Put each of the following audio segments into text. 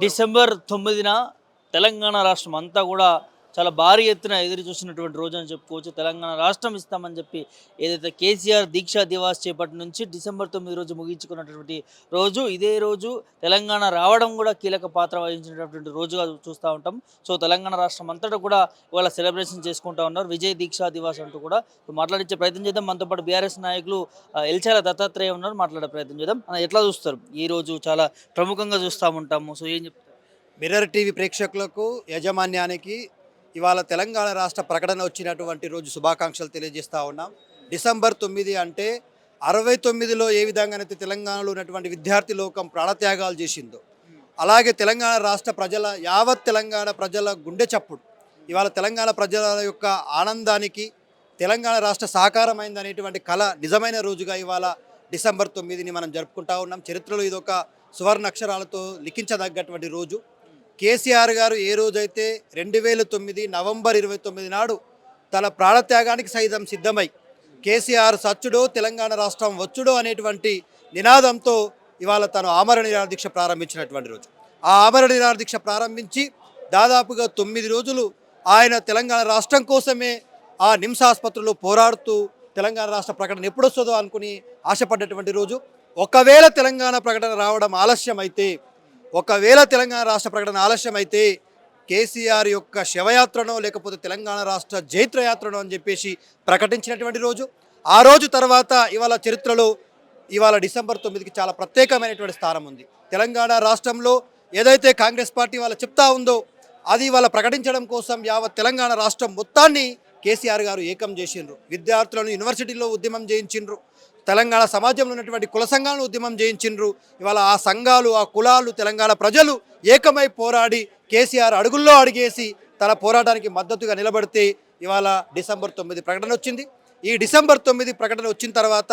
December 9న Telangana రాష్ట్రం అంతా కూడా చాలా భారీ ఎత్తున ఎదురు చూసినటువంటి రోజు అని చెప్పుకోవచ్చు. తెలంగాణ రాష్ట్రం ఇస్తామని చెప్పి ఏదైతే కేసీఆర్ దీక్షా దివాస్ చేపట్టి నుంచి డిసెంబర్ 9 రోజు ముగించుకున్నటువంటి రోజు. ఇదే రోజు తెలంగాణ రావడం కూడా కీలక పాత్ర వహించినటువంటి రోజుగా చూస్తూ ఉంటాం. సో తెలంగాణ రాష్ట్రం అంతటా కూడా ఇవాళ సెలబ్రేషన్ చేసుకుంటూ ఉన్నారు. విజయ్ దీక్షా దివాస్ అంటూ కూడా మాట్లాడించే ప్రయత్నం చేద్దాం. మనతో పాటు బీఆర్ఎస్ నాయకులు ఎల్చాల దత్తాత్రేయ ఉన్నారు. మాట్లాడే ప్రయత్నం చేద్దాం. ఎట్లా చూస్తారు ఈ రోజు? చాలా ప్రముఖంగా చూస్తూ ఉంటాము. సో ఏం చెప్తారు? మిర్రర్ టీవీ ప్రేక్షకులకు యాజమాన్యానికి ఇవాళ తెలంగాణ రాష్ట్ర ప్రకటన వచ్చినటువంటి రోజు శుభాకాంక్షలు తెలియజేస్తూ ఉన్నాం. డిసెంబర్ 9 అంటే 69లో ఏ విధంగానైతే తెలంగాణలో ఉన్నటువంటి విద్యార్థి లోకం ప్రాణత్యాగాలు చేసిందో అలాగే తెలంగాణ రాష్ట్ర ప్రజల యావత్ తెలంగాణ ప్రజల గుండె చప్పుడు ఇవాళ తెలంగాణ ప్రజల యొక్క ఆనందానికి తెలంగాణ రాష్ట్ర సాకారమైంది అనేటువంటి కళ నిజమైన రోజుగా ఇవాళ డిసెంబర్ 9ని మనం జరుపుకుంటా ఉన్నాం. చరిత్రలో ఇదొక సువర్ణ అక్షరాలతో లిఖించదగ్గటువంటి రోజు. కేసీఆర్ గారు ఏ రోజైతే 2009 నవంబర్ 29 నాడు తన ప్రాణత్యాగానికి సైతం సిద్ధమై కేసీఆర్ సచ్చుడో తెలంగాణ రాష్ట్రం వచ్చుడో అనేటువంటి నినాదంతో ఇవాళ తను ఆమరణ నిరాహార దీక్ష ప్రారంభించినటువంటి రోజు. ఆ ఆమరణ నిరాహార దీక్ష ప్రారంభించి దాదాపుగా 9 రోజులు ఆయన తెలంగాణ రాష్ట్రం కోసమే ఆ నిమ్స్ ఆసుపత్రిలో పోరాడుతూ తెలంగాణ రాష్ట్ర ప్రకటన ఎప్పుడొస్తుందో అనుకుని ఆశపడ్డటువంటి రోజు. ఒకవేళ తెలంగాణ ప్రకటన రావడం ఆలస్యమైతే ఒకవేళ తెలంగాణ రాష్ట్ర ప్రకటన ఆలస్యమైతే కేసీఆర్ యొక్క శవయాత్రనో లేకపోతే తెలంగాణ రాష్ట్ర జైత్రయాత్రనో అని చెప్పేసి ప్రకటించినటువంటి రోజు. ఆ రోజు తర్వాత ఇవాళ చరిత్రలో ఇవాళ డిసెంబర్ 9కి చాలా ప్రత్యేకమైనటువంటి స్థానం ఉంది. తెలంగాణ రాష్ట్రంలో ఏదైతే కాంగ్రెస్ పార్టీ వాళ్ళ చెప్తా ఉందో అది వాళ్ళ ప్రకటించడం కోసం యావత్ తెలంగాణ రాష్ట్రం మొత్తాన్ని కేసీఆర్ గారు ఏకం చేసిండ్రు. విద్యార్థులను యూనివర్సిటీలో ఉద్యమం చేయించిండ్రు. తెలంగాణ సమాజంలో ఉన్నటువంటి కుల సంఘాలను ఉద్యమం చేయించిండ్రు. ఇవాళ ఆ సంఘాలు ఆ కులాలు తెలంగాణ ప్రజలు ఏకమై పోరాడి కేసీఆర్ అడుగుల్లో అడిగేసి తన పోరాటానికి మద్దతుగా నిలబడితే ఇవాళ డిసెంబర్ 9 ప్రకటన వచ్చింది. ఈ డిసెంబర్ 9 ప్రకటన వచ్చిన తర్వాత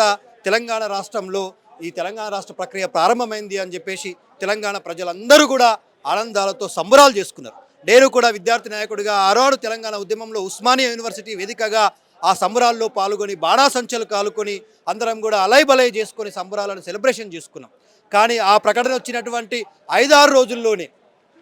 తెలంగాణ రాష్ట్రంలో ఈ తెలంగాణ రాష్ట్ర ప్రక్రియ ప్రారంభమైంది అని చెప్పేసి తెలంగాణ ప్రజలందరూ కూడా ఆనందాలతో సంబరాలు చేసుకున్నారు. నేను కూడా విద్యార్థి నాయకుడిగా ఆనాడు తెలంగాణ ఉద్యమంలో ఉస్మానియా యూనివర్సిటీ వేదికగా ఆ సంబరాల్లో పాల్గొని బాణాసంచలు కాలుకొని అందరం కూడా అలైబలై చేసుకొని సంబరాలను సెలబ్రేషన్ చేసుకున్నాం. కానీ ఆ ప్రకటన వచ్చినటువంటి 5-6 రోజుల్లోనే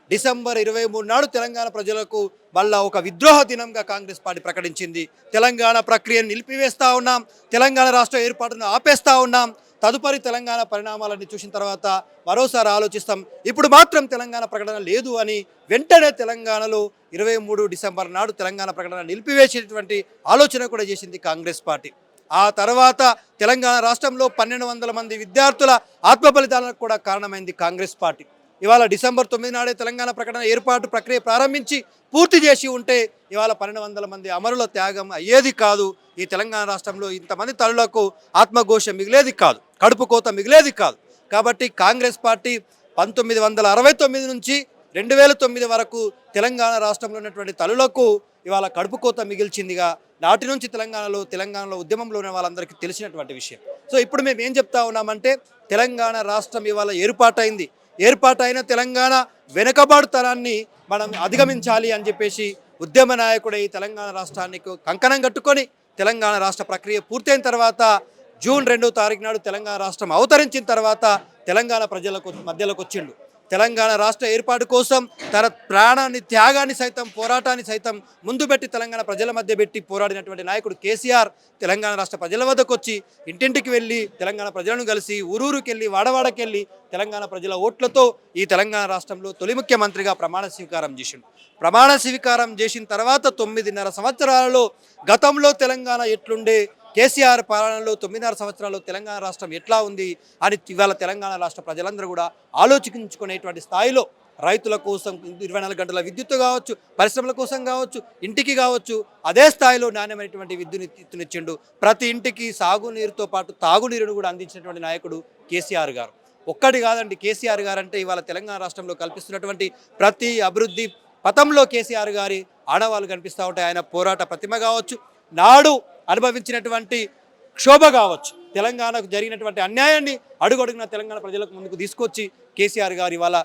డిసెంబర్ 23 నాడు తెలంగాణ ప్రజలకు మళ్ళా ఒక విద్రోహ దినంగా కాంగ్రెస్ పార్టీ ప్రకటించింది. తెలంగాణ ప్రక్రియను నిలిపివేస్తూ ఉన్నాం, తెలంగాణ రాష్ట్ర ఏర్పాటును ఆపేస్తూ ఉన్నాం, తదుపరి తెలంగాణ పరిణామాలన్నీ చూసిన తర్వాత మరోసారి ఆలోచిస్తాం, ఇప్పుడు మాత్రం తెలంగాణ ప్రకటన లేదు అని వెంటనే తెలంగాణలో 23 డిసెంబర్ నాడు తెలంగాణ ప్రకటన నిలిపివేసేటువంటి ఆలోచన కూడా చేసింది కాంగ్రెస్ పార్టీ. ఆ తర్వాత తెలంగాణ రాష్ట్రంలో 1200 మంది విద్యార్థుల ఆత్మ బలిదానాలకు కూడా కారణమైంది కాంగ్రెస్ పార్టీ. ఇవాళ డిసెంబర్ 9 నాడే తెలంగాణ ప్రకటన ఏర్పాటు ప్రక్రియ ప్రారంభించి పూర్తి చేసి ఉంటే ఇవాళ 1200 మంది అమరుల త్యాగం అయ్యేది కాదు. ఈ తెలంగాణ రాష్ట్రంలో ఇంతమంది తల్లులకు ఆత్మఘోష మిగిలేది కాదు, కడుపు కోత మిగిలేది కాదు. కాబట్టి కాంగ్రెస్ పార్టీ 1969 నుంచి 2009 వరకు తెలంగాణ రాష్ట్రంలో ఉన్నటువంటి తల్లులకు ఇవాళ కడుపు కోత మిగిల్చిందిగా నాటి నుంచి తెలంగాణలో ఉద్యమంలో ఉన్న వాళ్ళందరికీ తెలిసినటువంటి విషయం. సో ఇప్పుడు మేము ఏం చెప్తా ఉన్నామంటే తెలంగాణ రాష్ట్రం ఇవాళ ఏర్పాటైన తెలంగాణ వెనుకబాటుతనాన్ని మనం అధిగమించాలి అని చెప్పేసి ఉద్యమ నాయకుడై తెలంగాణ రాష్ట్రానికి కంకణం కట్టుకొని తెలంగాణ రాష్ట్ర ప్రక్రియ పూర్తయిన తర్వాత జూన్ 2వ తారీఖు నాడు తెలంగాణ రాష్ట్రం అవతరించిన తర్వాత తెలంగాణ ప్రజలకు మధ్యలోకి వచ్చిండు. తెలంగాణ రాష్ట్ర ఏర్పాటు కోసం తన ప్రాణాన్ని త్యాగాన్ని సైతం పోరాటాన్ని సైతం ముందు పెట్టి తెలంగాణ ప్రజల మధ్య పెట్టి పోరాడినటువంటి నాయకుడు కేసీఆర్ తెలంగాణ రాష్ట్ర ప్రజల వద్దకు వచ్చి ఇంటింటికి వెళ్ళి తెలంగాణ ప్రజలను కలిసి ఊరూరుకెళ్ళి వాడవాడకెళ్ళి తెలంగాణ ప్రజల ఓట్లతో ఈ తెలంగాణ రాష్ట్రంలో తొలి ముఖ్యమంత్రిగా ప్రమాణ స్వీకారం చేసిండు. ప్రమాణ స్వీకారం చేసిన తర్వాత 9.5 సంవత్సరాలలో గతంలో తెలంగాణ ఎట్లుండే, కేసీఆర్ పాలనలో 9.5 సంవత్సరాల్లో తెలంగాణ రాష్ట్రం ఎట్లా ఉంది అని ఇవాళ తెలంగాణ రాష్ట్ర ప్రజలందరూ కూడా ఆలోచించుకునేటువంటి స్థాయిలో రైతుల కోసం 24 గంటల విద్యుత్ కావచ్చు, పరిశ్రమల కోసం కావచ్చు, ఇంటికి కావచ్చు అదే స్థాయిలో నాణ్యమైనటువంటి విద్యుత్తునిచ్చిండు. ప్రతి ఇంటికి సాగునీరుతో పాటు తాగునీరును కూడా అందించినటువంటి నాయకుడు కేసీఆర్ గారు. ఒక్కటి కాదండి, కేసీఆర్ గారు అంటే ఇవాళ తెలంగాణ రాష్ట్రంలో కల్పిస్తున్నటువంటి ప్రతి అభివృద్ధి పథంలో కేసీఆర్ గారి ఆడవాళ్ళు కనిపిస్తూ ఉంటాయి. ఆయన పోరాట ప్రతిమ కావచ్చు, నాడు అనుభవించినటువంటి క్షోభ కావచ్చు, తెలంగాణకు జరిగినటువంటి అన్యాయాన్ని అడుగడుగున తెలంగాణ ప్రజలకు ముందుకు తీసుకొచ్చి కేసీఆర్ గారు ఇవాళ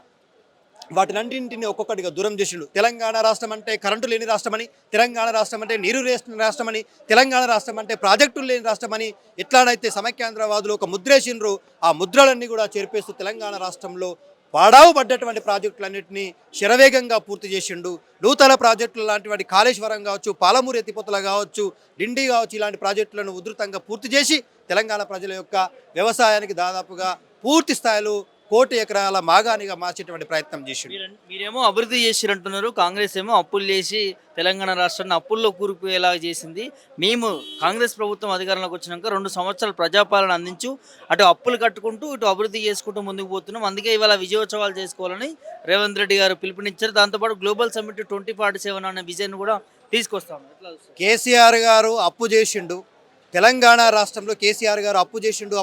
వాటినన్నింటినీ ఒక్కొక్కటిగా దూరం చేసిండు. తెలంగాణ రాష్ట్రం అంటే కరెంటు లేని రాష్ట్రమని, తెలంగాణ రాష్ట్రం అంటే నీరు లేని రాష్ట్రమని, తెలంగాణ రాష్ట్రం అంటే ప్రాజెక్టులు లేని రాష్ట్రమని ఎట్లానైతే సమైక్యాంధ్రవాదులు ఒక ముద్రేసిండ్రు ఆ ముద్రలన్నీ కూడా చెరిపేస్తూ తెలంగాణ రాష్ట్రంలో పాడావు పడ్డటువంటి ప్రాజెక్టులన్నింటినీ శరవేగంగా పూర్తి చేసిండు. నూతన ప్రాజెక్టులు లాంటివాటి కాళేశ్వరం కావచ్చు, పాలమూరు ఎత్తిపోతల కావచ్చు, డిండి కావచ్చు, ఇలాంటి ప్రాజెక్టులను ఉధృతంగా పూర్తి చేసి తెలంగాణ ప్రజల యొక్క వ్యవసాయానికి దాదాపుగా పూర్తి స్థాయిలో 1,00,00,000 ఎకరాల మాగానిగా మార్చేటువంటి ప్రయత్నం చేసిండు. మీరేమో అభివృద్ధి చేసిరంటున్నారు, కాంగ్రెస్ ఏమో అప్పులు చేసి తెలంగాణ రాష్ట్రాన్ని అప్పుల్లో కూరుకుపోయేలా చేసింది. మేము కాంగ్రెస్ ప్రభుత్వం అధికారంలోకి వచ్చినాక 2 సంవత్సరాలు ప్రజాపాలన అందించు, అటు అప్పులు కట్టుకుంటూ ఇటు అభివృద్ధి చేసుకుంటూ ముందుకు పోతున్నాం. అందుకే ఇవాళ విజయోత్సవాలు చేసుకోవాలని రేవంత్ రెడ్డి గారు పిలుపునిచ్చారు. దాంతోపాటు గ్లోబల్ సమ్మిట్ 2047 అనే విజన్ కూడా తీసుకొస్తాం. ఎట్లా చూస్తారు? కేసీఆర్ గారు అప్పు చేసిండు, తెలంగాణ రాష్ట్రంలో కేసీఆర్ గారు అప్పు చేసిండు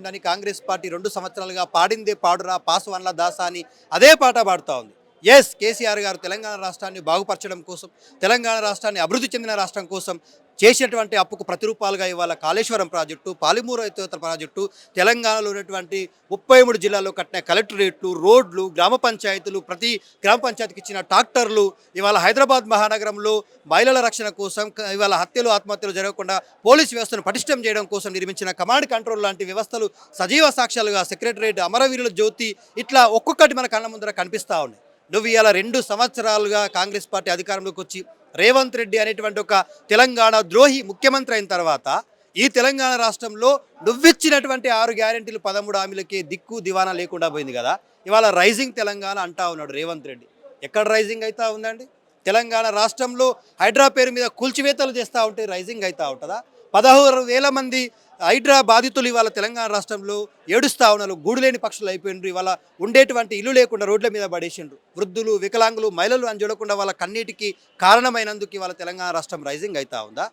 అని కాంగ్రెస్ పార్టీ 2 సంవత్సరాలుగా పాడిందే పాడురా పాసువన్ల దాసా అని అదే పాట పాడుతూ ఉంది. ఎస్, కేసీఆర్ గారు తెలంగాణ రాష్ట్రాన్ని బాగుపరచడం కోసం, తెలంగాణ రాష్ట్రాన్ని అభివృద్ధి చెందిన రాష్ట్రం కోసం చేసినటువంటి అప్పుకు ప్రతిరూపాలుగా ఇవాళ కాళేశ్వరం ప్రాజెక్టు, పాలిమూరు ఎత్తిపోతల ప్రాజెక్టు, తెలంగాణలో ఉన్నటువంటి 33 జిల్లాల్లో కట్టిన కలెక్టరేట్లు, రోడ్లు, గ్రామ పంచాయతీలు, ప్రతి గ్రామ పంచాయతీకి ఇచ్చిన ట్రాక్టర్లు, ఇవాళ హైదరాబాద్ మహానగరంలో మహిళల రక్షణ కోసం, ఇవాళ హత్యలు ఆత్మహత్యలు జరగకుండా పోలీస్ వ్యవస్థను పటిష్టం చేయడం కోసం నిర్మించిన కమాండ్ కంట్రోల్ లాంటి వ్యవస్థలు సజీవ సాక్ష్యాలుగా సెక్రటరేట్, అమరవీరుల జ్యోతి, ఇట్లా ఒక్కొక్కటి మన కళ్ళ ముందర కనిపిస్తూ ఉన్నాయి. నువ్వు ఇవాళ 2 సంవత్సరాలుగా కాంగ్రెస్ పార్టీ అధికారంలోకి వచ్చి రేవంత్ రెడ్డి అనేటువంటి ఒక తెలంగాణ ద్రోహి ముఖ్యమంత్రి అయిన తర్వాత ఈ తెలంగాణ రాష్ట్రంలో నువ్విచ్చినటువంటి 6 గ్యారెంటీలు 13 హామీలకి దిక్కు దివానా లేకుండా పోయింది కదా. ఇవాళ రైజింగ్ తెలంగాణ అంటా ఉన్నాడు రేవంత్ రెడ్డి. ఎక్కడ రైజింగ్ అవుతా ఉందండి? తెలంగాణ రాష్ట్రంలో హైడ్రా పేరు మీద కూల్చివేతలు చేస్తూ ఉంటే రైజింగ్ అవుతూ ఉంటుందా? 16,000 మంది హైడ్రా బాధితులు ఇవాళ తెలంగాణ రాష్ట్రంలో ఏడుస్తూ ఉన్నారు. గూడులేని పక్షులు అయిపోయినారు. ఇవాళ ఉండేటువంటి ఇల్లు లేకుండా రోడ్ల మీద పడేసిండ్రు. వృద్ధులు, వికలాంగులు, మహిళలు అని చూడకుండా వాళ్ళ కన్నీటికి కారణమైనందుకు ఇవాళ తెలంగాణ రాష్ట్రం రైజింగ్ అవుతా ఉందా?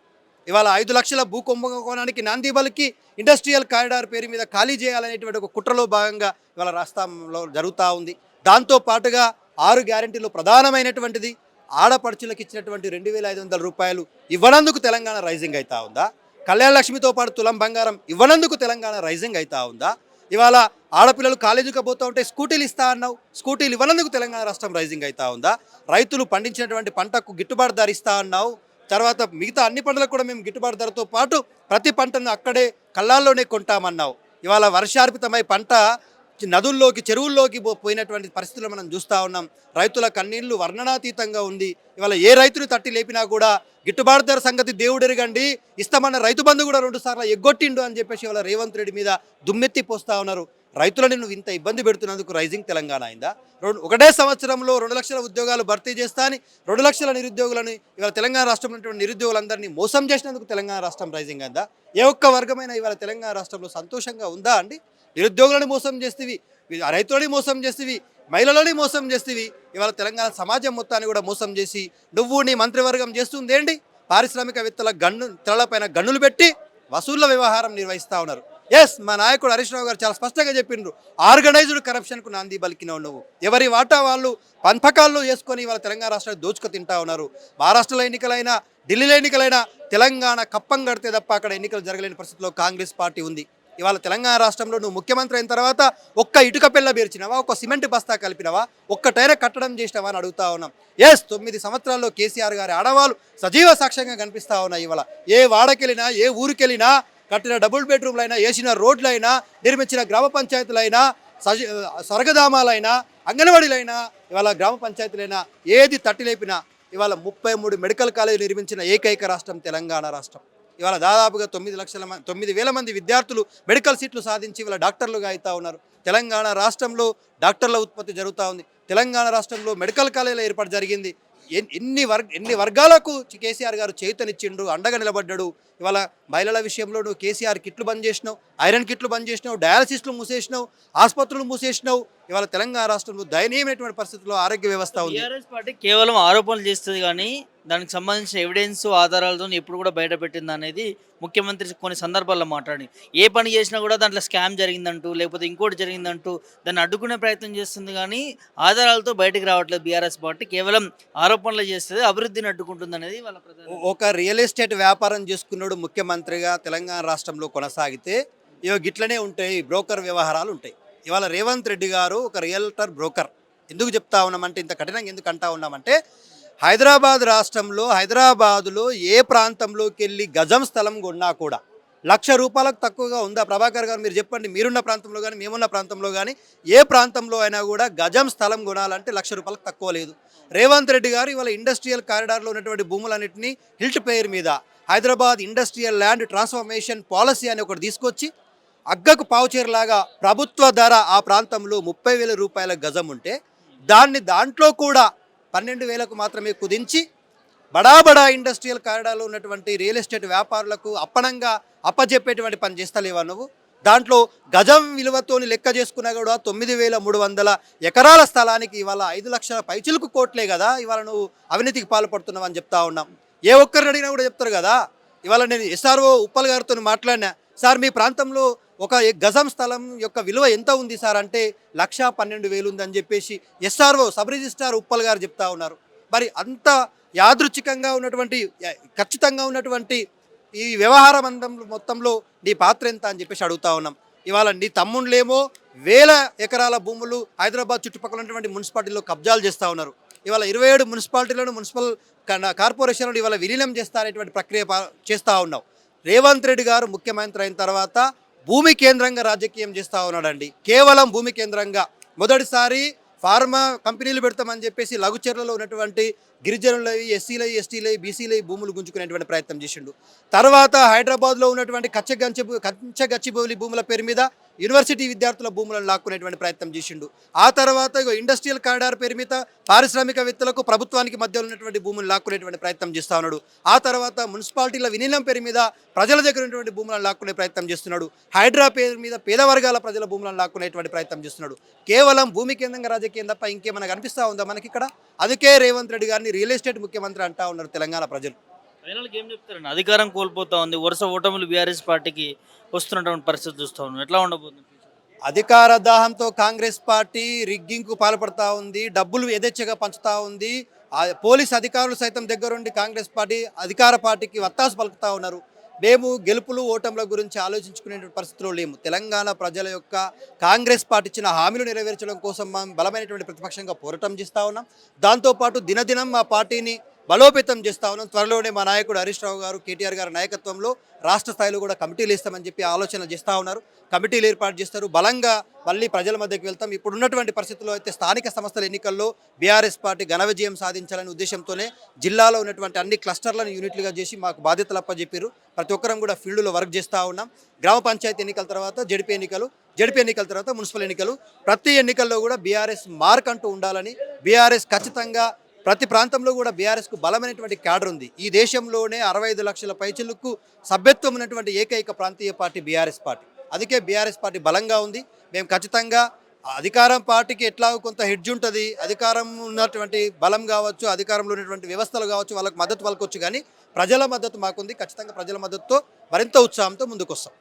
ఇవాళ 5 లక్షల భూ కుంభకోణానికి నాందిబల్కి ఇండస్ట్రియల్ కారిడార్ పేరు మీద ఖాళీ చేయాలనేటువంటి ఒక కుట్రలో భాగంగా ఇవాళ రాష్ట్రంలో జరుగుతూ ఉంది. దాంతో పాటుగా 6 గ్యారెంటీలో ప్రధానమైనటువంటిది ఆడపడుచులకు ఇచ్చినటువంటి 2,500 రూపాయలు ఇవ్వనందుకు తెలంగాణ రైజింగ్ అవుతా ఉందా? కళ్యాణ లక్ష్మితో పాటు తులం బంగారం ఇవ్వనందుకు తెలంగాణ రైజింగ్ అవుతా ఉందా? ఇవాళ ఆడపిల్లలు కాలేజీకి పోతూ ఉంటే స్కూటీలు ఇస్తా అన్నావు, స్కూటీలు ఇవ్వనందుకు తెలంగాణ రాష్ట్రం రైజింగ్ అవుతా ఉందా? రైతులు పండించినటువంటి పంటకు గిట్టుబాటు ధర ఇస్తా అన్నావు, తర్వాత మిగతా అన్ని పంటలకు కూడా మేము గిట్టుబాటు ధరతో పాటు ప్రతి పంటను అక్కడే కళ్ళాల్లోనే కొంటామన్నావు. ఇవాళ వర్షార్పితమై పంట నదుల్లోకి, చెరువుల్లోకి పోయినటువంటి పరిస్థితులు మనం చూస్తూ ఉన్నాం. రైతుల కన్నీళ్లు వర్ణనాతీతంగా ఉంది. ఇవాళ ఏ రైతుని తట్టి లేపినా కూడా గిట్టుబాటు ధర సంగతి దేవుడెరగండి, ఇస్తామన్న రైతు బంధు కూడా 2 సార్లు ఎగ్గొట్టిండు అని చెప్పేసి ఇవాళ రేవంత్ రెడ్డి మీద దుమ్మెత్తి పోస్తూ ఉన్నారు. రైతులని నువ్వు ఇంత ఇబ్బంది పెడుతున్నందుకు రైజింగ్ తెలంగాణ అయిందా? ఒకటే సంవత్సరంలో 2 లక్షల ఉద్యోగాలు భర్తీ చేస్తా అని 2 లక్షల నిరుద్యోగులని ఇవాళ తెలంగాణ రాష్ట్రంలో ఉన్నటువంటి నిరుద్యోగులందరినీ మోసం చేసినందుకు తెలంగాణ రాష్ట్రం రైజింగ్ అయిందా? ఏ ఒక్క వర్గమైన ఇవాళ తెలంగాణ రాష్ట్రంలో సంతోషంగా ఉందా అండి? నిరుద్యోగులని మోసం చేస్తేవి, రైతులని మోసం చేస్తేవి, మహిళలని మోసం చేస్తేవి, ఇవాళ తెలంగాణ సమాజం మొత్తాన్ని కూడా మోసం చేసి నువ్వు నీ మంత్రివర్గం చేస్తుంది ఏంటి? పారిశ్రామికవేత్తల తెరలపైన గన్నులు పెట్టి వసూళ్ల వ్యవహారం నిర్వహిస్తూ ఉన్నారు. ఎస్, మా నాయకుడు హరీష్ రావు గారు చాలా స్పష్టంగా చెప్పిండ్రు, ఆర్గనైజ్డ్ కరప్షన్కు నాంది పలికినావు నువ్వు. ఎవరి వాటా వాళ్ళు పంపకాల్లో చేసుకొని ఇవాళ తెలంగాణ రాష్ట్రాన్ని దోచుకు తింటా ఉన్నారు. మహారాష్ట్రలో ఎన్నికలైనా, ఢిల్లీలో ఎన్నికలైనా తెలంగాణ కప్పం కడితే తప్ప అక్కడ ఎన్నికలు జరగలేని పరిస్థితిలో కాంగ్రెస్ పార్టీ ఉంది. ఇవాళ తెలంగాణ రాష్ట్రంలో నువ్వు ముఖ్యమంత్రి అయిన తర్వాత ఒక్క ఇటుక పిల్ల పేర్చినావా, ఒక్క సిమెంట్ బస్తా కలిపినవా, ఒక్క టైర్ కట్టడం చేసినావా అని అడుగుతా ఉన్నాం. ఎస్, 9 సంవత్సరాల్లో కేసీఆర్ గారి ఆడవాళ్ళు సజీవ సాక్ష్యంగా కనిపిస్తూ ఉన్నాయి. ఇవాళ ఏ వాడకెళ్ళినా, ఏ ఊరికెళ్ళినా కట్టిన డబుల్ బెడ్రూమ్లైనా, వేసిన రోడ్లైనా, నిర్మించిన గ్రామ పంచాయతీలైనా, స్వర్గధామాలైనా, అంగన్వాడీలైనా, ఇవాళ గ్రామ పంచాయతీలైనా ఏది తట్టి లేపినా ఇవాళ 33 మెడికల్ కాలేజీలు నిర్మించిన ఏకైక రాష్ట్రం తెలంగాణ రాష్ట్రం. ఇవాళ దాదాపుగా 9,000 మంది విద్యార్థులు మెడికల్ సీట్లు సాధించి ఇవాళ డాక్టర్లుగా అవుతూ ఉన్నారు. తెలంగాణ రాష్ట్రంలో డాక్టర్ల ఉత్పత్తి జరుగుతూ ఉంది. తెలంగాణ రాష్ట్రంలో మెడికల్ కాలేజీల ఏర్పాటు జరిగింది. ఎన్ని వర్గాలకు కేసీఆర్ గారు చేతనిచ్చిండు, అండగా నిలబడ్డాడు. ఇవాళ మహిళల విషయంలో నువ్వు కేసీఆర్ కిట్లు బంద్ చేసినావు, ఐరన్ కిట్లు బంద్ చేసినావు, డయాలసిస్లు మూసేసినావు, ఆసుపత్రులు మూసేసినావు. ఇవాళ తెలంగాణ రాష్ట్రంలో దయనీయమైనటువంటి పరిస్థితుల్లో ఆరోగ్య వ్యవస్థ ఉంది. టీఆర్ఎస్ పార్టీ కేవలం ఆరోపణలు చేస్తుంది కానీ దానికి సంబంధించిన ఎవిడెన్స్, ఆధారాలతో ఎప్పుడు కూడా బయట పెట్టింది అనేది ముఖ్యమంత్రి కొన్ని సందర్భాల్లో మాట్లాడి, ఏ పని చేసినా కూడా దాంట్లో స్కామ్ జరిగిందంటూ లేకపోతే ఇంకోటి జరిగిందంటూ దాన్ని అడ్డుకునే ప్రయత్నం చేస్తుంది కానీ ఆధారాలతో బయటకు రావట్లేదు. బీఆర్ఎస్ పార్టీ కేవలం ఆరోపణలు చేస్తుంది, అభివృద్ధిని అడ్డుకుంటుంది అనేది వాళ్ళ ప్రధాన. ఒక రియల్ ఎస్టేట్ వ్యాపారం చేసుకున్నాడు ముఖ్యమంత్రిగా తెలంగాణ రాష్ట్రంలో కొనసాగితే ఇవి గిట్లనే ఉంటాయి, బ్రోకర్ వ్యవహారాలు ఉంటాయి. ఇవాళ రేవంత్ రెడ్డి గారు ఒక రియల్టర్ బ్రోకర్. ఎందుకు చెప్తా ఉన్నామంటే, ఇంత కఠినంగా ఎందుకు అంటా ఉన్నామంటే, హైదరాబాద్ రాష్ట్రంలో హైదరాబాదులో ఏ ప్రాంతంలోకి వెళ్ళి గజం స్థలం కొన్నా కూడా ₹1,00,000 తక్కువగా ఉందా? ప్రభాకర్ గారు మీరు చెప్పండి. మీరున్న ప్రాంతంలో కానీ మేమున్న ప్రాంతంలో కానీ ఏ ప్రాంతంలో అయినా కూడా గజం స్థలం కొనాలంటే ₹1,00,000 తక్కువ లేదు. రేవంత్ రెడ్డి గారు ఇవాళ ఇండస్ట్రియల్ కారిడార్లో ఉన్నటువంటి భూములన్నింటినీ హిల్ట్ పేరు మీద Hyderabad industrial land transformation policy అని ఒకటి తీసుకొచ్చి అగ్గకు పావుచేరులాగా ప్రభుత్వ ధర ఆ ప్రాంతంలో ₹30,000 గజం ఉంటే దాంట్లో కూడా 12,000కు మాత్రమే కుదించి బడా బడా ఇండస్ట్రియల్ కారిడార్లో ఉన్నటువంటి రియల్ ఎస్టేట్ వ్యాపారులకు అప్పనంగా అప్పజెప్పేటువంటి పని చేస్తలేవా నువ్వు? దాంట్లో గజం విలువతోని లెక్క చేసుకున్నా కూడా 9,300 ఎకరాల స్థలానికి ఇవాళ 5 లక్షల పైచిలకు కోట్లే కదా ఇవాళ నువ్వు అవినీతికి పాల్పడుతున్నావు అని చెప్తా ఉన్నాం. ఏ ఒక్కరిని అడిగినా కూడా చెప్తారు కదా. ఇవాళ నేను ఎస్ఆర్ఓ ఉప్పల్ గారితో మాట్లాడినా, సార్ మీ ప్రాంతంలో ఒక గజం స్థలం యొక్క విలువ ఎంత ఉంది సార్ అంటే 1,12,000 ఉందని చెప్పేసి ఎస్ఆర్ఓ సబ్ రిజిస్ట్రార్ ఉప్పల్ గారు చెప్తా ఉన్నారు. మరి అంత యాదృచ్ఛికంగా ఉన్నటువంటి ఖచ్చితంగా ఉన్నటువంటి ఈ వ్యవహార మొత్తంలో నీ పాత్ర ఎంత అని చెప్పేసి అడుగుతా ఉన్నాం. ఇవాళ నీ తమ్ముళ్ళేమో వేల ఎకరాల భూములు హైదరాబాద్ చుట్టుపక్కల ఉన్నటువంటి మున్సిపాలిటీలో కబ్జాలు చేస్తూ ఉన్నారు. ఇవాళ 27 మున్సిపాలిటీలను మున్సిపల్ కార్పొరేషన్లు ఇవాళ విలీనం చేస్తారనేటువంటి ప్రక్రియ చేస్తూ ఉన్నాం. రేవంత్ రెడ్డి గారు ముఖ్యమంత్రి అయిన తర్వాత భూమి కేంద్రంగా రాజకీయం చేస్తూ ఉన్నాడండి. కేవలం భూమి కేంద్రంగా మొదటిసారి ఫార్మా కంపెనీలు పెడతామని చెప్పేసి లఘుచర్లలో ఉన్నటువంటి గిరిజనులవి, ఎస్సీలవి, ఎస్టీలవి, బీసీలవి భూములు గుంజుకునేటువంటి ప్రయత్నం చేసిండు. తర్వాత హైదరాబాద్లో ఉన్నటువంటి కచ్చగచ్చిబౌలి భూముల పేరు మీద యూనివర్సిటీ విద్యార్థుల భూములను లాక్కునేటువంటి ప్రయత్నం చేసిండు. ఆ తర్వాత ఇండస్ట్రియల్ కారిడార్ పేరు మీద పారిశ్రామికవేత్తలకు ప్రభుత్వానికి మధ్యలో ఉన్నటువంటి భూములు లాక్కునేటువంటి ప్రయత్నం చేస్తూ ఉన్నాడు. ఆ తర్వాత మున్సిపాలిటీల విలీనం పేరు మీద ప్రజల దగ్గర ఉన్నటువంటి భూములను లాక్కునే ప్రయత్నం చేస్తున్నాడు. హైడ్రా పేరు మీద పేద వర్గాల ప్రజల భూములను లాక్కునేటువంటి ప్రయత్నం చేస్తున్నాడు. కేవలం భూమి కేంద్రంగా రాజకీయం తప్ప ఇంకేమైనా కనిపిస్తూ ఉందా మనకి ఇక్కడ? అందుకే రేవంత్ రెడ్డి గారిని రియల్ ఎస్టేట్ ముఖ్యమంత్రి అంటా ఉన్నారు తెలంగాణ ప్రజలు. ఫైనల్గా ఏం చెప్తారండి? అధికారం కోల్పోతా ఉంది, వరుస ఓటములు బీఆర్ఎస్ పార్టీకి వస్తున్నటువంటి పరిస్థితి చూస్తూ ఉన్నాం. ఎట్లా ఉండబోతుంది? అధికార దాహంతో కాంగ్రెస్ పార్టీ రిగ్గింగ్కు పాల్పడతా ఉంది, డబ్బులు యథేచ్ఛగా పంచుతా ఉంది. పోలీస్ అధికారులు సైతం దగ్గరుండి కాంగ్రెస్ పార్టీ అధికార పార్టీకి వత్తాసు పలుకుతా ఉన్నారు. మేము గెలుపులు ఓటముల గురించి ఆలోచించుకునే పరిస్థితిలో లేము. తెలంగాణ ప్రజల యొక్క కాంగ్రెస్ పార్టీ ఇచ్చిన హామీలు నెరవేర్చడం కోసం మనం బలమైనటువంటి ప్రతిపక్షంగా పోరాటం చేస్తూ ఉన్నాం. దాంతోపాటు దినదినం మా పార్టీని బలోపేతం చేస్తూ ఉన్నాం. త్వరలోనే మా నాయకుడు హరీష్ రావు గారు, కేటీఆర్ గారి నాయకత్వంలో రాష్ట్ర స్థాయిలో కూడా కమిటీలు వేస్తామని చెప్పి ఆలోచన చేస్తూ ఉన్నారు. కమిటీలు ఏర్పాటు చేస్తారు. బలంగా మళ్ళీ ప్రజల మధ్యకి వెళ్తాం. ఇప్పుడు ఉన్నటువంటి పరిస్థితుల్లో అయితే స్థానిక సంస్థల ఎన్నికల్లో బీఆర్ఎస్ పార్టీ ఘన విజయం సాధించాలనే ఉద్దేశంతోనే జిల్లాలో ఉన్నటువంటి అన్ని క్లస్టర్లను యూనిట్లుగా చేసి మాకు బాధ్యతలు అప్పచెప్పారు. ప్రతి ఒక్కరం కూడా ఫీల్డ్లో వర్క్ చేస్తూ ఉన్నాం. గ్రామ పంచాయతీ ఎన్నికల తర్వాత జడ్పీ ఎన్నికల తర్వాత మున్సిపల్ ఎన్నికలు, ప్రతి ఎన్నికల్లో కూడా బీఆర్ఎస్ మార్క్ అంటూ ఉండాలని, బీఆర్ఎస్ ఖచ్చితంగా ప్రతి ప్రాంతంలో కూడా బీఆర్ఎస్కు బలమైనటువంటి క్యాడర్ ఉంది. ఈ దేశంలోనే 65 లక్షల పైచిలకు సభ్యత్వం ఉన్నటువంటి ఏకైక ప్రాంతీయ పార్టీ బీఆర్ఎస్ పార్టీ. అందుకే బీఆర్ఎస్ పార్టీ బలంగా ఉంది. మేము ఖచ్చితంగా అధికారం పార్టీకి ఎట్లా కొంత హెడ్జ్ ఉంటుంది, అధికారం ఉన్నటువంటి బలం కావచ్చు, అధికారంలో ఉన్నటువంటి వ్యవస్థలు కావచ్చు, వాళ్ళకి మద్దతు పలకొచ్చు. కానీ ప్రజల మద్దతు మాకుంది. ఖచ్చితంగా ప్రజల మద్దతుతో మరింత ఉత్సాహంతో ముందుకు వస్తాం.